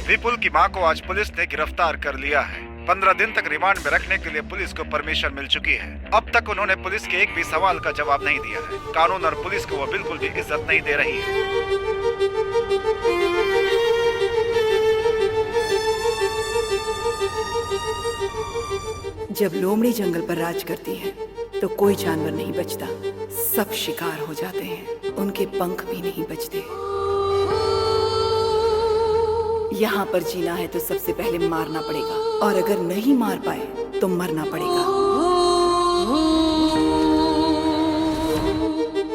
विपुल की मां को आज पुलिस ने गिरफ्तार कर लिया है। 15 दिन तक रिमांड में रखने के लिए पुलिस को परमिशन मिल चुकी है। अब तक उन्होंने पुलिस के एक भी सवाल का जवाब नहीं दिया है। कानून और पुलिस को वो बिल्कुल भी इज्जत नहीं दे रही है। जब लोमड़ी जंगल पर राज करती है तो कोई जानवर नहीं बचता, सब शिकार हो जाते हैं, उनके पंख भी नहीं बचते। यहाँ पर जीना है तो सबसे पहले मारना पड़ेगा, और अगर नहीं मार पाए तो मरना पड़ेगा।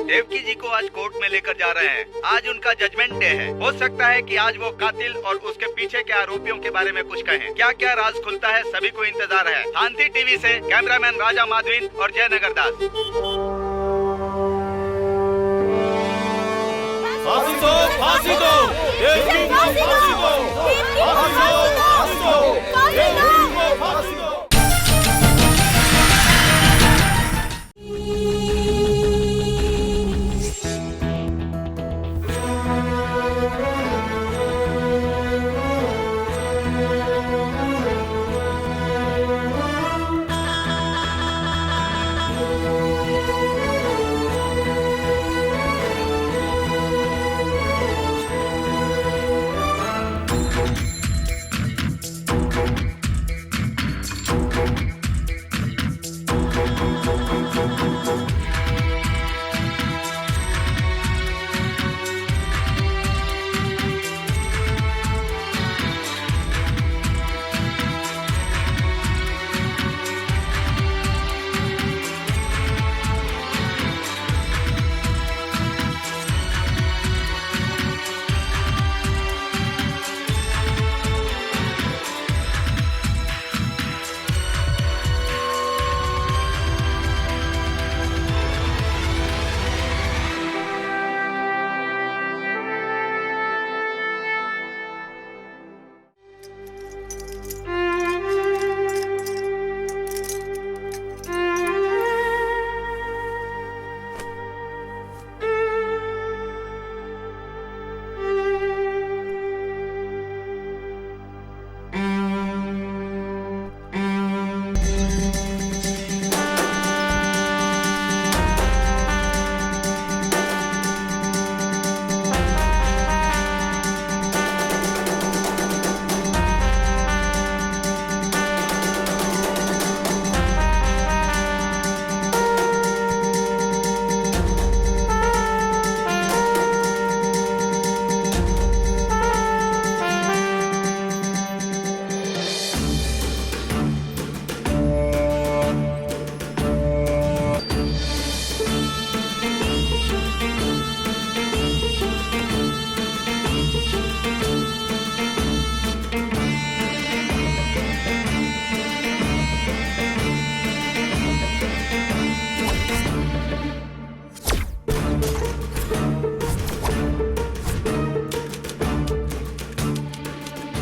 देवकी जी को आज कोर्ट में लेकर जा रहे हैं। आज उनका जजमेंट डे है। हो सकता है कि आज वो कातिल और उसके पीछे के आरोपियों के बारे में कुछ कहें। क्या क्या राज खुलता है, सभी को इंतजार है। शांति टीवी से कैमरामैन राजा माधविन और जयनगर दास। फांसी दो, फांसी दो, देवकी को फांसी दो, फांसी दो, फांसी दो, देवकी को फांसी दो।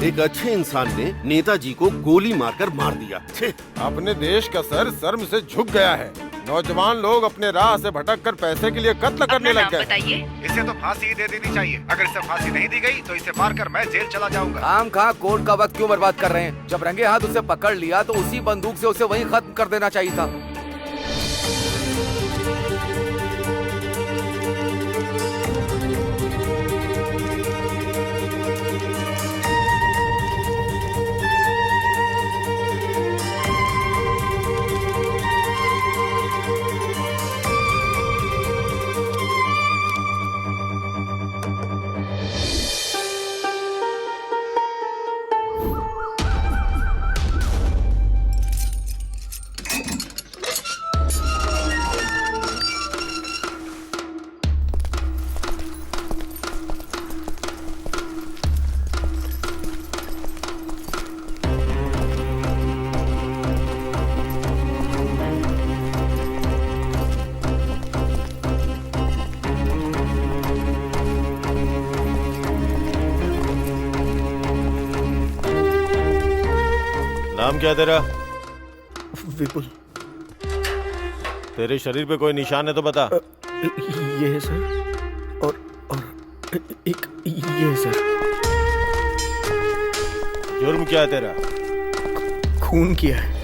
एक अच्छे इंसान ने नेताजी को गोली मारकर मार दिया। अपने देश का सर शर्म से झुक गया है। नौजवान लोग अपने राह से भटक कर पैसे के लिए कत्ल करने लग गए। इसे तो फांसी दे देनी चाहिए। अगर इसे फांसी नहीं दी गई तो इसे मारकर मैं जेल चला जाऊंगा। काम खा कोर्ट का वक्त क्यों बर्बाद कर रहे हैं? जब रंगे हाथ उसे पकड़ लिया तो उसी बंदूक से उसे वहीं खत्म कर देना चाहिए था। नाम क्या तेरा? विपुल। तेरे शरीर पे कोई निशान है तो बता। ये है सर, और एक ये है सर। जुर्म क्या है तेरा? खून किया है।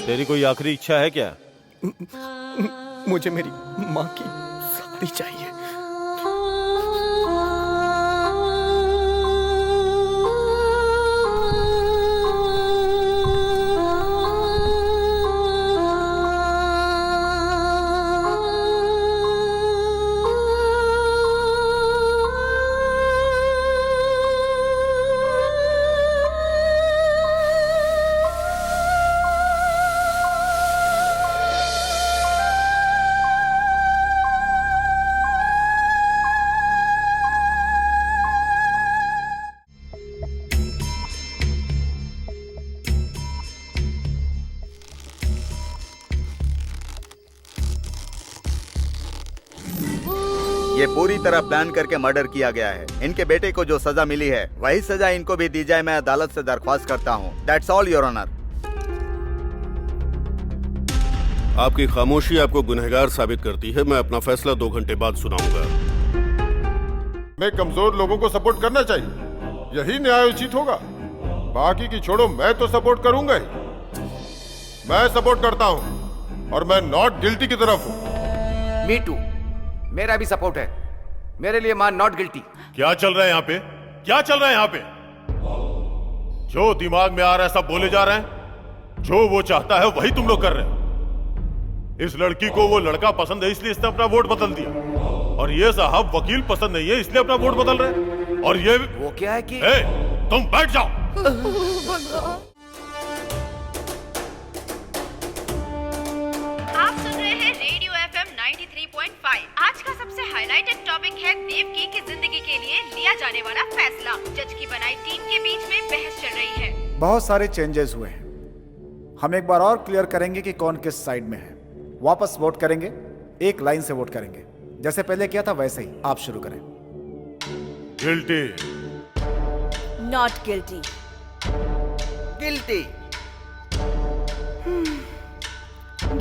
तेरी कोई आखिरी इच्छा है क्या? मुझे मेरी माँ की शादी चाहिए। ये पूरी तरह प्लान करके मर्डर किया गया है। इनके बेटे को जो सजा मिली है वही सजा इनको भी दी जाए, मैं अदालत से दरख्वास्त करता हूँ। That's all your honour. आपकी खामोशी आपको गुनहगार साबित करती है। मैं अपना फैसला 2 घंटे बाद सुनाऊंगा। मैं कमजोर लोगों को सपोर्ट करना चाहिए, यही न्याय उचित होगा। बाकी की छोड़ो, मैं तो सपोर्ट करूंगा ही। मैं सपोर्ट करता हूं और मैं नॉट गिल्टी की तरफ हूं। मी टू, मेरा भी सपोर्ट है। मेरे लिए मान नॉट गिल्टी। क्या चल रहा है यहाँ पे? क्या चल रहा है यहाँ पे? जो दिमाग में आ रहा है सब बोले जा रहे हैं। जो वो चाहता है वही तुम लोग कर रहे हो। इस लड़की को वो लड़का पसंद है इसलिए इसने अपना वोट बदल दिया, और ये साहब वकील पसंद नहीं है इसलिए अपना वोट बदल रहे हैं। और ये वो क्या है कि तुम बैठ जाओ। आप सुन रहे हैं रेडियो FM 93.5। आज का सबसे हाईलाइटेड टॉपिक है देवकी की जिंदगी के लिए लिया जाने वाला फैसला। जज की बनाई टीम के बीच में बहस चल रही है। बहुत सारे चेंजेस हुए हैं। हम एक बार और क्लियर करेंगे कि कौन किस साइड में है। वापस वोट करेंगे, एक लाइन से वोट करेंगे, जैसे पहले किया था वैसे ही। आप शुरू करें। Guilty, not guilty, guilty,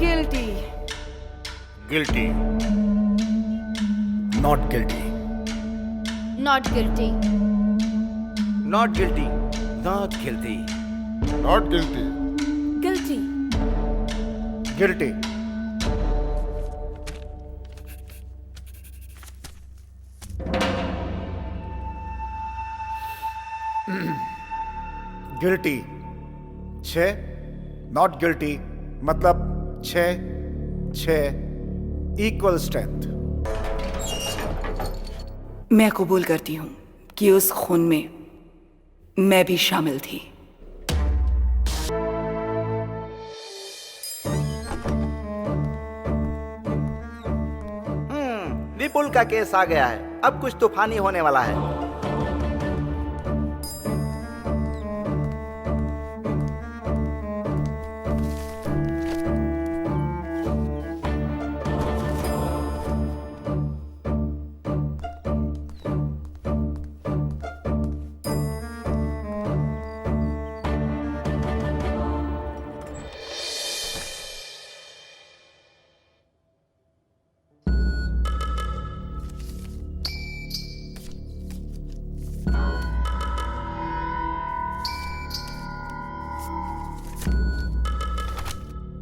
guilty, guilty, not guilty, not guilty, not guilty, not guilty, not guilty, guilty, guilty, guilty 6, not guilty मतलब 6 इक्वल स्ट्रेंथ। मैं कबूल करती हूँ कि उस खून में मैं भी शामिल थी। विपुल का केस आ गया है। अब कुछ तूफानी होने वाला है।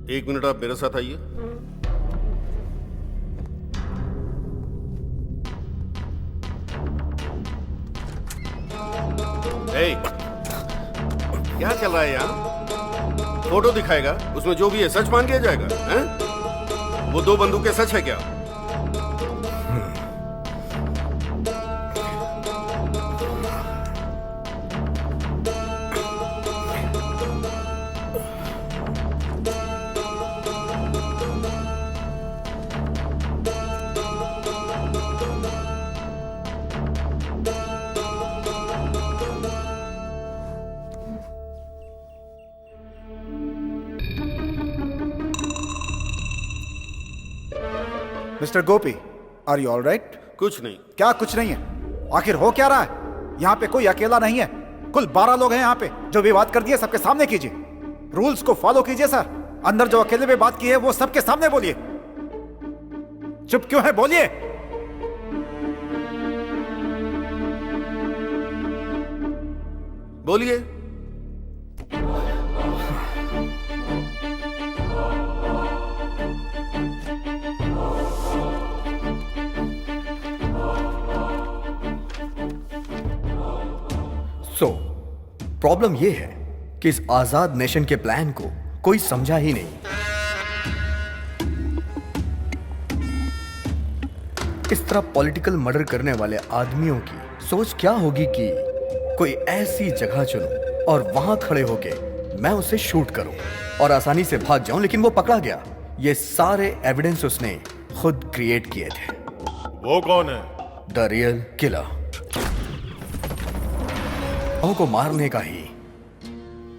एक मिनट, आप मेरे साथ आइए। क्या चल रहा है यहाँ? फोटो दिखाएगा, उसमें जो भी है सच मान लिया जाएगा, हैं? वो 2 बंदूकें सच है क्या? Mister Gopi, are you all right? कुछ नहीं। क्या कुछ नहीं है? आखिर हो क्या रहा है? यहाँ पे कोई अकेला नहीं है, कुल 12 लोग हैं यहाँ पे। जो भी बात कर दिए सबके सामने कीजिए, रूल्स को फॉलो कीजिए सर। अंदर जो अकेले में बात की है वो सबके सामने बोलिए। चुप क्यों है, बोलिए। बोलिए। प्रॉब्लम यह है कि इस आजाद नेशन के प्लान को कोई समझा ही नहीं। इस तरह पॉलिटिकल मर्डर करने वाले आदमियों की सोच क्या होगी कि कोई ऐसी जगह चुनूं और वहां खड़े होके मैं उसे शूट करूं और आसानी से भाग जाऊं, लेकिन वो पकड़ा गया। ये सारे एविडेंस उसने खुद क्रिएट किए थे। वो कौन है? The real killer. को मारने का ही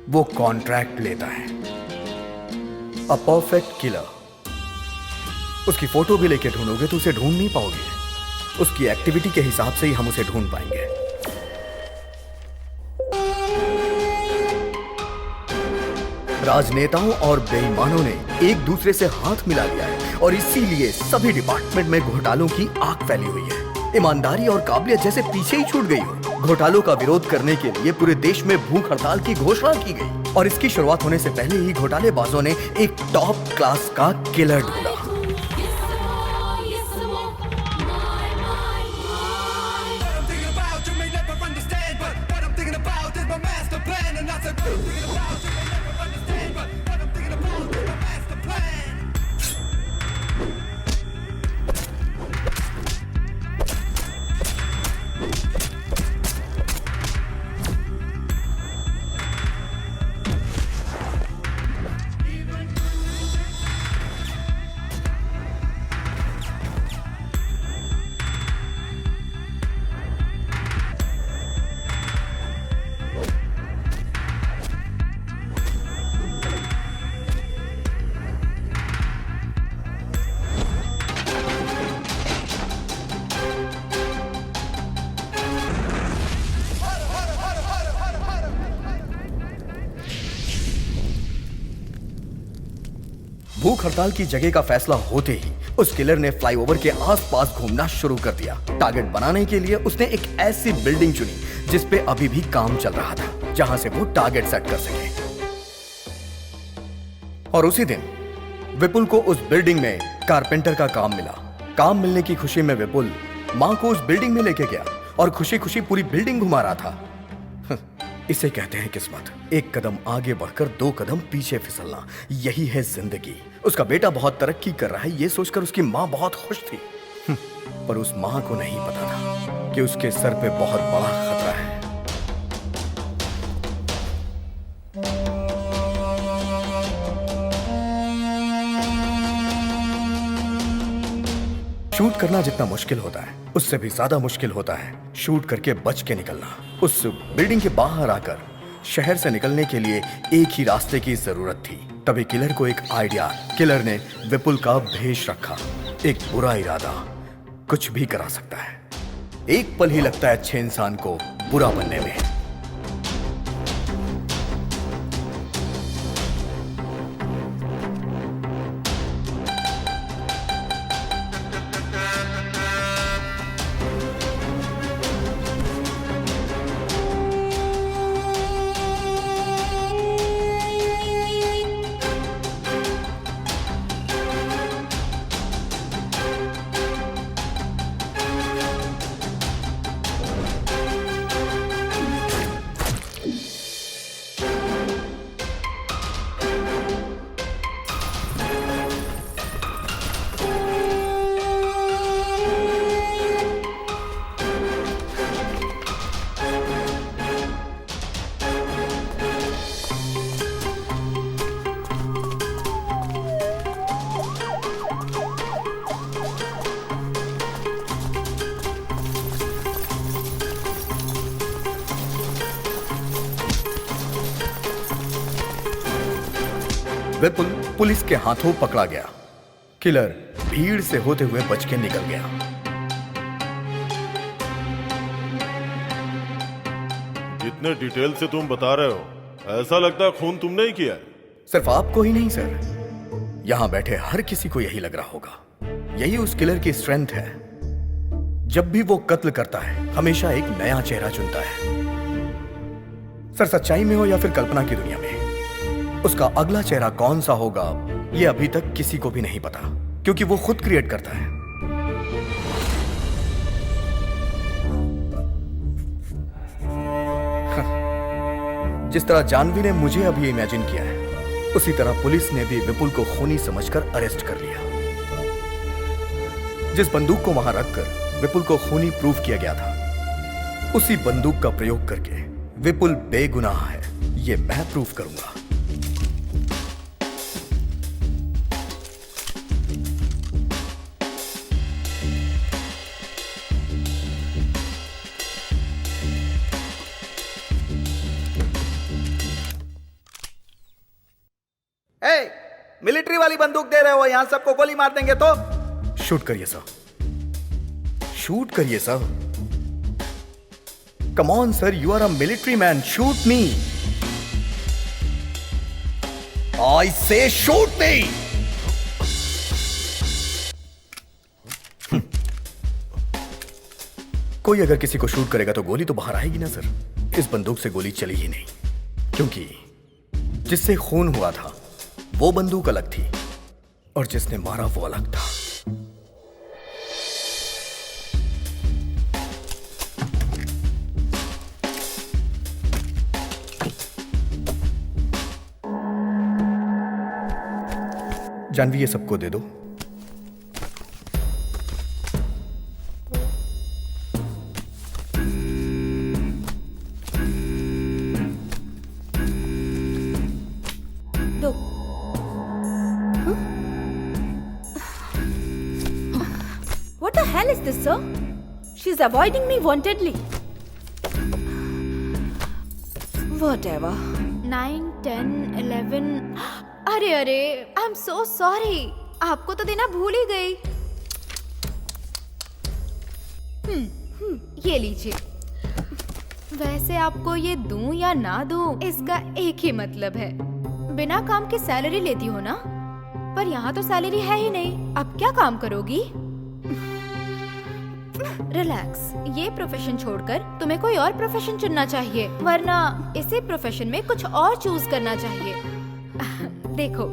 वो कॉन्ट्रैक्ट लेता है। A perfect killer. उसकी फोटो भी लेके ढूंढोगे तो उसे ढूंढ नहीं पाओगे। उसकी एक्टिविटी के हिसाब से ही हम उसे ढूंढ पाएंगे। राजनेताओं और बेईमानों ने एक दूसरे से हाथ मिला लिया है और इसीलिए सभी डिपार्टमेंट में घोटालों की आग फैली हुई है। ईमानदारी और काबिलियत जैसे पीछे ही छूट गई हो। घोटालों का विरोध करने के लिए पूरे देश में भूख हड़ताल की घोषणा की गई और इसकी शुरुआत होने से पहले ही घोटालेबाजों ने एक टॉप क्लास का किलर ढूंढा। भूख हड़ताल की जगह का फैसला होते ही उस किलर ने फ्लाईओवर के आसपास घूमना शुरू कर दिया। टारगेट बनाने के लिए उसने एक ऐसी बिल्डिंग चुनी जिस पे अभी भी काम चल रहा था, जहां से वो टारगेट सेट कर सके। और उसी दिन विपुल को उस बिल्डिंग में कारपेंटर का काम मिला। काम मिलने की खुशी में विपुल मां को उस बिल्डिंग में लेके गया और खुशी खुशी पूरी बिल्डिंग घुमा रहा था। इसे कहते हैं किस्मत। एक कदम आगे बढ़कर 2 कदम पीछे फिसलना, यही है जिंदगी। उसका बेटा बहुत तरक्की कर रहा है, ये सोचकर उसकी मां बहुत खुश थी। पर उस मां को नहीं पता था कि उसके सर पे बहुत बड़ा खतरा है। शूट करना जितना मुश्किल होता है उससे भी ज्यादा मुश्किल होता है शूट करके बच के निकलना। उस बिल्डिंग के बाहर आकर शहर से निकलने के लिए एक ही रास्ते की जरूरत थी। तभी किलर को एक आइडिया। किलर ने विपुल का भेष रखा। एक बुरा इरादा कुछ भी करा सकता है। एक पल ही लगता है अच्छे इंसान को बुरा बनने में। विपुल पुलिस के हाथों पकड़ा गया। किलर भीड़ से होते हुए बच के निकल गया। जितने डिटेल से तुम बता रहे हो, ऐसा लगता है खून तुमने ही किया है। सिर्फ आपको ही नहीं सर, यहां बैठे हर किसी को यही लग रहा होगा। यही उस किलर की स्ट्रेंथ है। जब भी वो कत्ल करता है हमेशा एक नया चेहरा चुनता है। सर सच्चाई में हो या फिर कल्पना की दुनिया में, उसका अगला चेहरा कौन सा होगा ये अभी तक किसी को भी नहीं पता, क्योंकि वो खुद क्रिएट करता है। जिस तरह जानवी ने मुझे अभी इमेजिन किया है, उसी तरह पुलिस ने भी विपुल को खूनी समझकर अरेस्ट कर लिया। जिस बंदूक को वहां रखकर विपुल को खूनी प्रूव किया गया था, उसी बंदूक का प्रयोग करके विपुल बेगुनाह है ये मैं प्रूव करूंगा। मिलिट्री वाली बंदूक दे रहे हो, यहां सबको गोली मार देंगे तो? शूट करिए सर, शूट करिए sir. Come on sir, you are a military man, shoot me. I say shoot मी। कोई अगर किसी को शूट करेगा तो गोली तो बाहर आएगी ना सर। इस बंदूक से गोली चली ही नहीं, क्योंकि जिससे खून हुआ था वो बंदूक अलग थी और जिसने मारा वो अलग था। जानवी ये सबको दे दो। What the hell is this, sir? She's avoiding me wantedly. Whatever. 9, 10, 11. अरे अरे, I'm so sorry. आपको तो देना भूल ही गई। ये लीजिए। वैसे आपको ये दूं या ना दूं, इसका एक ही मतलब है। बिना काम के सैलरी लेती हो ना? पर यहाँ तो सैलरी है ही नहीं। अब क्या काम करोगी? रिलैक्स, ये प्रोफेशन छोड़कर तुम्हें कोई और प्रोफेशन चुनना चाहिए, वरना इसी प्रोफेशन में कुछ और चूज करना चाहिए। देखो,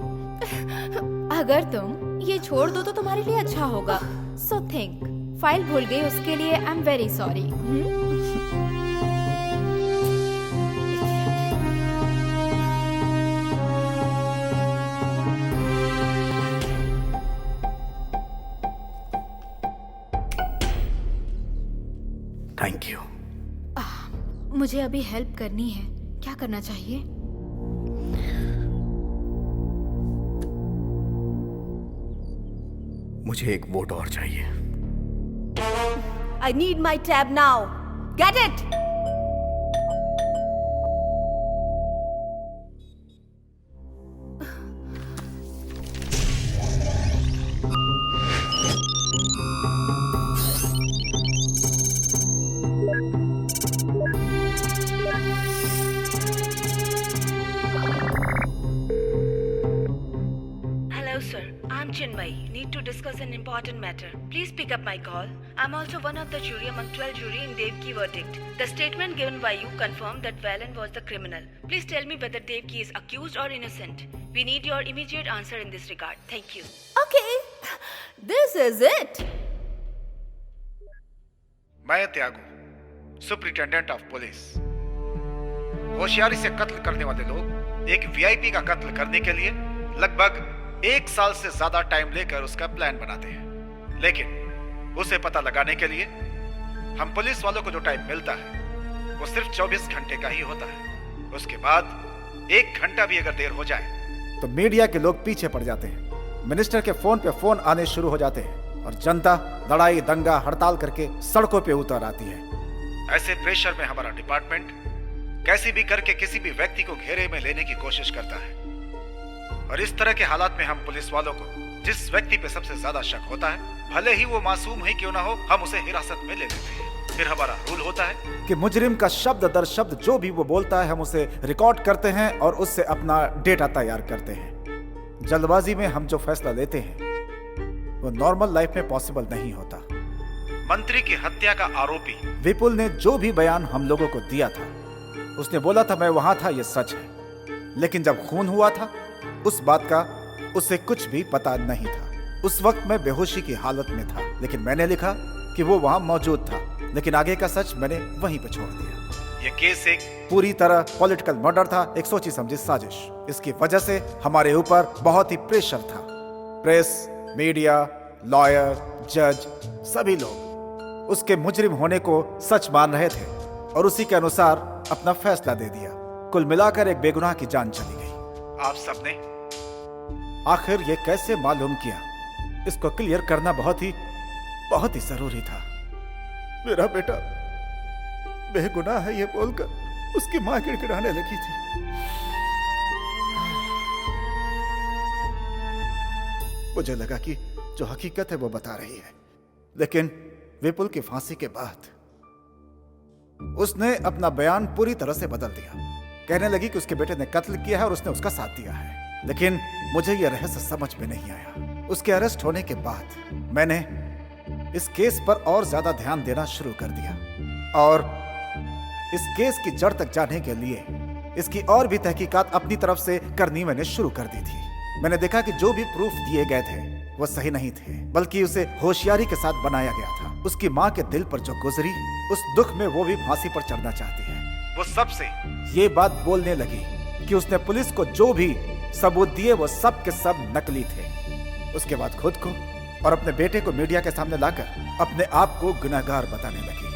अगर तुम ये छोड़ दो तो तुम्हारे लिए अच्छा होगा। So think. फाइल भूल गई उसके लिए I am very sorry. Thank you. मुझे अभी हेल्प करनी है, क्या करना चाहिए? मुझे एक वोट और चाहिए। I need my tab now. Get it? Need to discuss an important matter. Please pick up my call. I'm also one of the jury among 12 jury in Devki verdict. The statement given by you confirmed that Valen was the criminal. Please tell me whether Devki is accused or innocent. We need your immediate answer in this regard. Thank you. Okay, this is it. मैं त्यागू, superintendent of police. होशियारी से कत्ल करने वाले लोग एक VIP का कत्ल करने के लिए लगभग 1 साल से ज्यादा टाइम लेकर उसका प्लान बनाते हैं, लेकिन उसे पता लगाने के लिए हम पुलिस वालों को जो टाइम मिलता है वो सिर्फ 24 घंटे का ही होता है। उसके बाद 1 घंटा भी अगर देर हो जाए तो मीडिया के लोग पीछे पड़ जाते हैं, मिनिस्टर के फोन पे फोन आने शुरू हो जाते हैं और जनता लड़ाई दंगा हड़ताल करके सड़कों पे उतर आती है। ऐसे प्रेशर में हमारा डिपार्टमेंट कैसे भी करके किसी भी व्यक्ति को घेरे में लेने की कोशिश करता है और इस तरह के हालात में हम पुलिस वालों को जिस व्यक्ति पे सबसे ज्यादा शक होता है, भले ही वो मासूम ही क्यों ना हो, हम उसे हिरासत में ले लेते हैं। फिर हमारा रूल होता है कि मुजरिम का शब्द दर शब्द जो भी वो बोलता है हम उसे रिकॉर्ड करते हैं और उससे अपना डेटा तैयार करते हैं। जल्दबाजी में हम जो फैसला लेते हैं वो नॉर्मल लाइफ में पॉसिबल नहीं होता। मंत्री की हत्या का आरोपी विपुल ने जो भी बयान हम लोगों को दिया था, उसने बोला था मैं वहां था, ये सच है। लेकिन जब खून हुआ था उस बात का उसे कुछ भी पता नहीं था। उस वक्त मैं बेहोशी की हालत में था, लेकिन मैंने लिखा कि वो वहां मौजूद था, लेकिन आगे का सच मैंने वहीं पे छोड़ दिया। ये केस एक पूरी तरह पॉलिटिकल मर्डर था, एक सोची समझी साजिश। इसकी वजह से हमारे ऊपर बहुत ही प्रेशर था। प्रेस, मीडिया, लॉयर, जज, सभी लोग उसके मुजरिम होने को सच मान रहे थे और उसी के अनुसार अपना फैसला दे दिया। कुल मिलाकर एक बेगुनाह की जान चली गई। आप सबने आखिर ये कैसे मालूम किया, इसको क्लियर करना बहुत ही जरूरी था। मेरा बेटा बेगुनाह है ये बोलकर उसकी मां गिड़गिड़ाने लगी थी। मुझे लगा कि जो हकीकत है वो बता रही है, लेकिन विपुल की फांसी के बाद उसने अपना बयान पूरी तरह से बदल दिया। कहने लगी कि उसके बेटे ने कत्ल किया है और उसने उसका साथ दिया है। लेकिन मुझे यह रहस्य समझ में नहीं आया। उसके अरेस्ट होने के बाद मैंने इस केस पर और ज्यादा ध्यान देना शुरू कर दिया और इस केस की जड़ तक जाने के लिए इसकी और भी तहकीकात अपनी तरफ से करनी मैंने शुरू कर दी थी। मैंने देखा कि जो भी प्रूफ दिए गए थे वो सही नहीं थे, बल्कि उसे होशियारी के साथ बनाया गया था। उसकी माँ के दिल पर जो गुजरी, उस दुख में वो भी फांसी पर चढ़ना चाहती है। वो सबसे ये बात बोलने लगी कि उसने पुलिस को जो भी सबूत दिए वो सब के सब नकली थे। उसके बाद खुद को और अपने बेटे को मीडिया के सामने लाकर अपने आप को गुनहगार बताने लगी।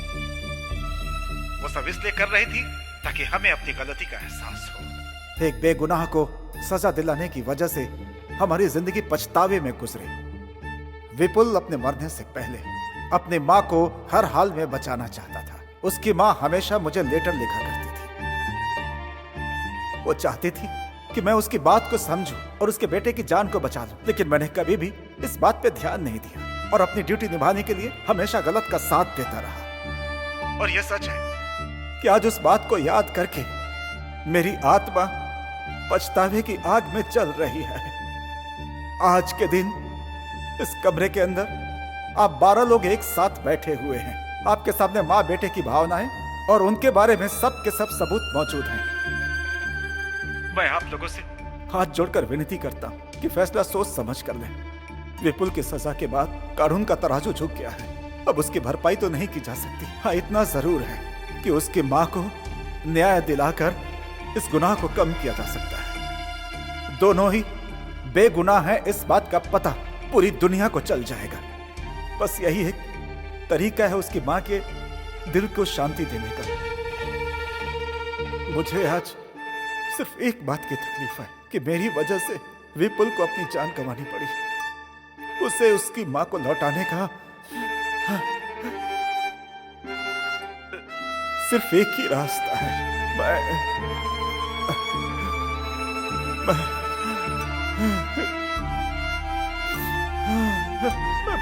वो सब इसलिए कर रही थी ताकि हमें अपनी गलती का एहसास हो। एक बेगुनाह को सजा दिलाने की वजह से हमारी जिंदगी पछतावे में गुजरी। विपुल अपने मरने से पहले अपनी माँ को हर हाल में बचाना चाहता था। उसकी माँ हमेशा मुझे लेटर लिखा करती थी। वो चाहती थी कि मैं उसकी बात को समझूं और उसके बेटे की जान को बचा लूं, लेकिन मैंने कभी भी इस बात पे ध्यान नहीं दिया और अपनी ड्यूटी निभाने के लिए हमेशा गलत का साथ देता रहा। और यह सच है कि आज उस बात को याद करके मेरी आत्मा पछतावे की आग में चल रही है। आज के दिन इस कमरे के अंदर आप 12 लोग एक साथ बैठे हुए हैं। आपके सामने माँ बेटे की भावनाएं और उनके बारे में सब के सब सबूत मौजूद हैं। मैं आप लोगों से हाथ जोड़कर विनती करता हूं कि फैसला सोच समझ कर लें। विपुल की सजा के बाद कानून का तराजू झुक गया है। अब उसकी भरपाई तो नहीं की जा सकती। हाँ, इतना जरूर है कि उसकी माँ को न्याय दिलाकर इस गुनाह को कम किया जा सकता है। दोनों ही बेगुनाह है, इस बात का पता पूरी दुनिया को चल जाएगा। बस यही एक तरीका है उसकी माँ के दिल को शांति देने का। मुझे आज सिर्फ एक बात की तकलीफ है कि मेरी वजह से विपुल को अपनी जान गंवानी पड़ी। उसे उसकी माँ को लौटाने का सिर्फ एक ही रास्ता है। मैं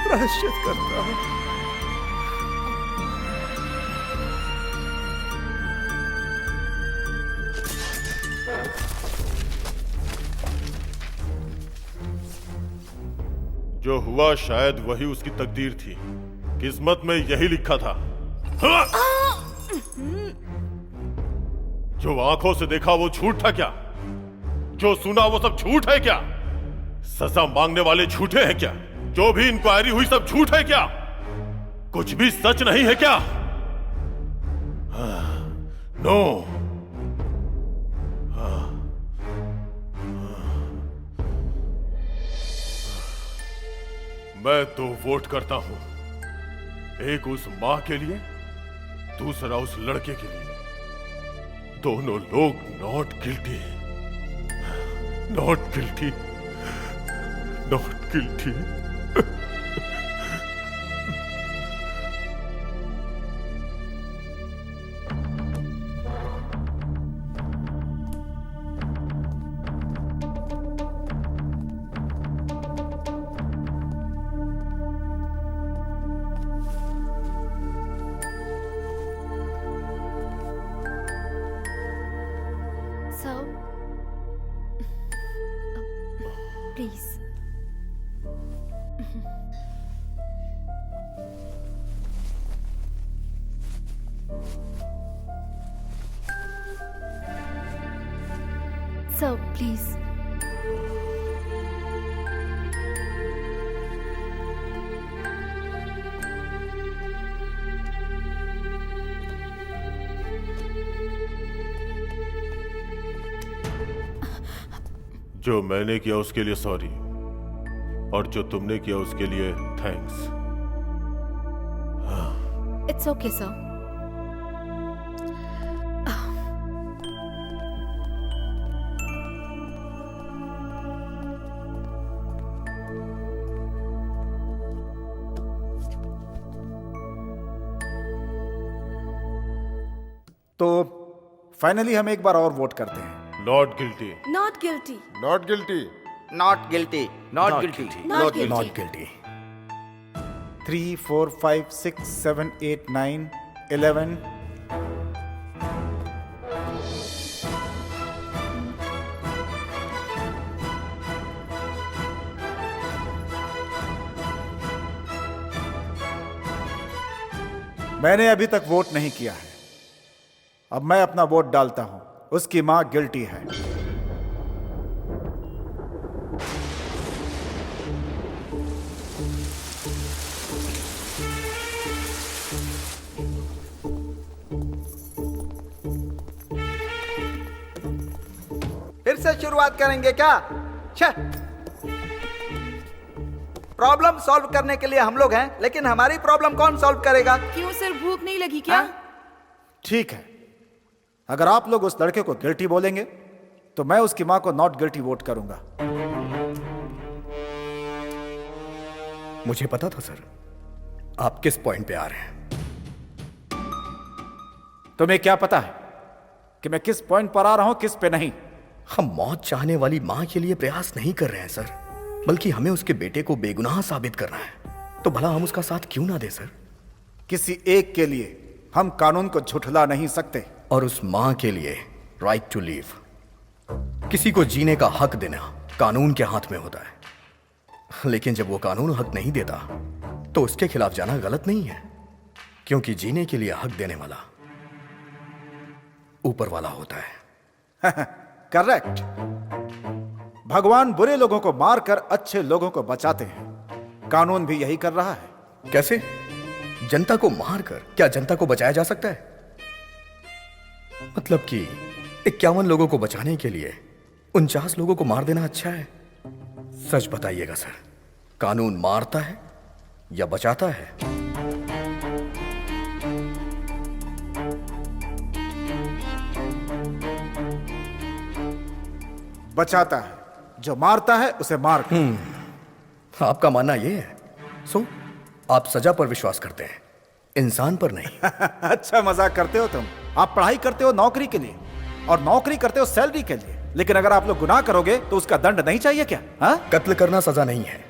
प्रायश्चित करता हूं। जो हुआ शायद वही उसकी तकदीर थी। किस्मत में यही लिखा था। हाँ! जो आंखों से देखा वो झूठ था क्या? जो सुना वो सब झूठ है क्या? सजा मांगने वाले झूठे हैं क्या? जो भी इंक्वायरी हुई सब झूठ है क्या? कुछ भी सच नहीं है क्या? नो। मैं तो वोट करता हूं, एक उस मां के लिए, दूसरा उस लड़के के लिए। दोनों लोग not guilty, not guilty, not guilty. Sir please. Sir please. जो मैंने किया उसके लिए सॉरी, और जो तुमने किया उसके लिए थैंक्स। It's okay sir. तो फाइनली हम एक बार और वोट करते हैं। Not guilty. Not guilty. Not guilty. Not guilty. Not guilty. Not not guilty. 3, 4, 5, 6, 7, 8, 9, 11। मैंने अभी तक वोट नहीं किया है। अब मैं अपना वोट डालता हूं। उसकी मां गिल्टी है। फिर से शुरुआत करेंगे क्या? प्रॉब्लम सॉल्व करने के लिए हम लोग हैं, लेकिन हमारी प्रॉब्लम कौन सॉल्व करेगा? क्यों सर, भूख नहीं लगी क्या? ठीक है, अगर आप लोग उस लड़के को गिल्टी बोलेंगे तो मैं उसकी मां को नॉट गिल्टी वोट करूंगा। मुझे पता था सर आप किस पॉइंट पे आ रहे हैं। तुम्हें क्या पता है कि मैं किस पॉइंट पर आ रहा हूं, किस पे नहीं? हम मौत चाहने वाली मां के लिए प्रयास नहीं कर रहे हैं सर, बल्कि हमें उसके बेटे को बेगुनाह साबित करना है। तो भला हम उसका साथ क्यों ना दे सर? किसी एक के लिए हम कानून को झुठला नहीं सकते। और उस मां के लिए राइट टू लीव, किसी को जीने का हक देना कानून के हाथ में होता है। लेकिन जब वो कानून हक नहीं देता तो उसके खिलाफ जाना गलत नहीं है, क्योंकि जीने के लिए हक देने वाला ऊपर वाला होता है। करेक्ट। भगवान बुरे लोगों को मारकर अच्छे लोगों को बचाते हैं। कानून भी यही कर रहा है। कैसे? जनता को मारकर क्या जनता को बचाया जा सकता है? मतलब कि 51 लोगों को बचाने के लिए 49 लोगों को मार देना अच्छा है? सच बताइएगा सर, कानून मारता है या बचाता है? बचाता है। जो मारता है उसे मार। आपका मानना यह है? सो आप सजा पर विश्वास करते हैं, इंसान पर नहीं। अच्छा मजाक करते हो तुम। आप पढ़ाई करते हो नौकरी के लिए, और नौकरी करते हो सैलरी के लिए, लेकिन अगर आप लोग गुनाह करोगे तो उसका दंड नहीं चाहिए क्या? हाँ? कत्ल करना सजा नहीं है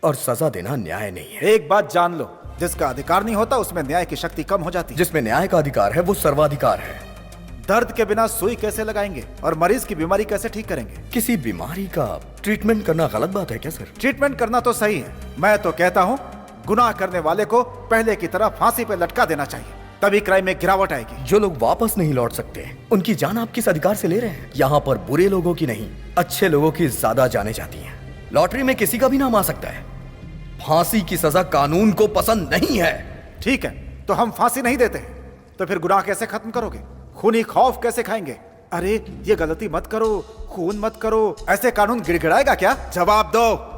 और सजा देना न्याय नहीं है। एक बात जान लो, जिसका अधिकार नहीं होता उसमें न्याय की शक्ति कम हो जाती है। जिसमें न्याय का अधिकार है वो सर्वाधिकार है। दर्द के बिना सुई कैसे लगाएंगे और मरीज की बीमारी कैसे ठीक करेंगे? किसी बीमारी का ट्रीटमेंट करना गलत बात है क्या सर? ट्रीटमेंट करना तो सही है। मैं तो कहता हूँ गुनाह करने वाले को पहले की तरह फांसी पे लटका देना चाहिए, तभी क्राइम में गिरावट आएगी। जो लोग वापस नहीं लौट सकते उनकी जान आप किस अधिकार से ले रहे हैं? यहाँ पर बुरे लोगों की नहीं, अच्छे लोगों की ज्यादा जाने जाती हैं। लॉटरी में किसी का भी नाम आ सकता है। फांसी की सजा कानून को पसंद नहीं है। ठीक है, तो हम फांसी नहीं देते हैं, तो फिर गुनाह कैसे खत्म करोगे? खूनी खौफ कैसे खाएंगे? अरे ये गलती मत करो, खून मत करो, ऐसे कानून गिड़गिड़ाएगा क्या? जवाब दो।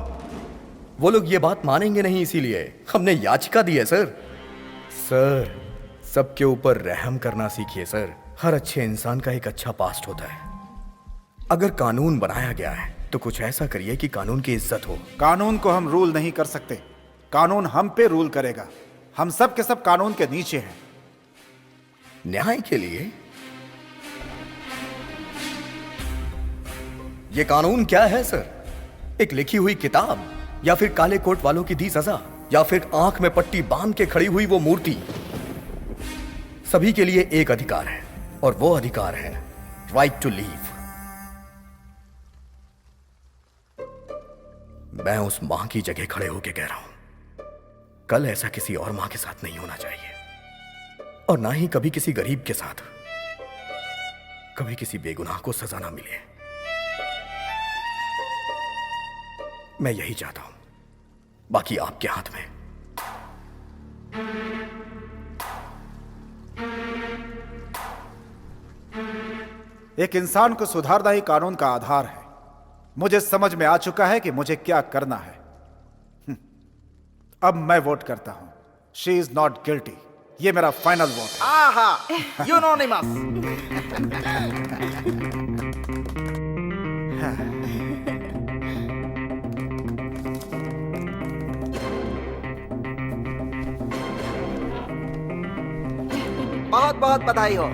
वो लोग ये बात मानेंगे नहीं, इसीलिए हमने याचिका दी है सर। सर, सबके ऊपर रहम करना सीखिए सर। हर अच्छे इंसान का एक अच्छा पास्ट होता है। अगर कानून बनाया गया है तो कुछ ऐसा करिए कि कानून की इज्जत हो। कानून को हम रूल नहीं कर सकते, कानून हम पे रूल करेगा। हम सब के सब कानून के नीचे हैं। न्याय के लिए ये कानून क्या है सर? एक लिखी हुई किताब, या फिर काले कोट वालों की दी सजा, या फिर आंख में पट्टी बांध के खड़ी हुई वो मूर्ति? सभी के लिए एक अधिकार है, और वो अधिकार है राइट टू लीव। मैं उस मां की जगह खड़े होकर कह रहा हूं, कल ऐसा किसी और मां के साथ नहीं होना चाहिए, और ना ही कभी किसी गरीब के साथ, कभी किसी बेगुनाह को सजा ना मिले। मैं यही चाहता हूं, बाकी आपके हाथ में। एक इंसान को सुधारना ही कानून का आधार है। मुझे समझ में आ चुका है कि मुझे क्या करना है। अब मैं वोट करता हूं। She is not guilty. ये मेरा फाइनल वोट है। आहा, यूनोनिमस। बहुत बहुत बधाई हो।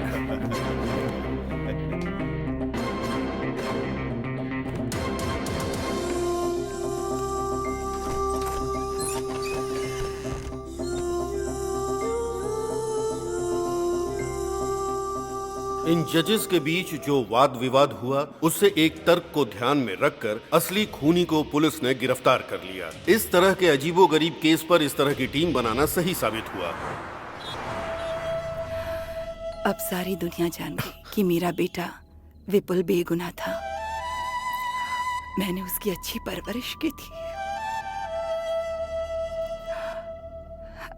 इन जजेस के बीच जो वाद विवाद हुआ, उससे एक तर्क को ध्यान में रखकर असली खूनी को पुलिस ने गिरफ्तार कर लिया। इस तरह के अजीबोगरीब केस पर इस तरह की टीम बनाना सही साबित हुआ। अब सारी दुनिया जान गई कि मेरा बेटा विपुल बेगुनाह था। मैंने उसकी अच्छी परवरिश की थी।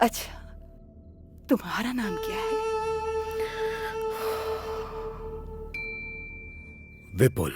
अच्छा, तुम्हारा नाम क्या है? विपुल।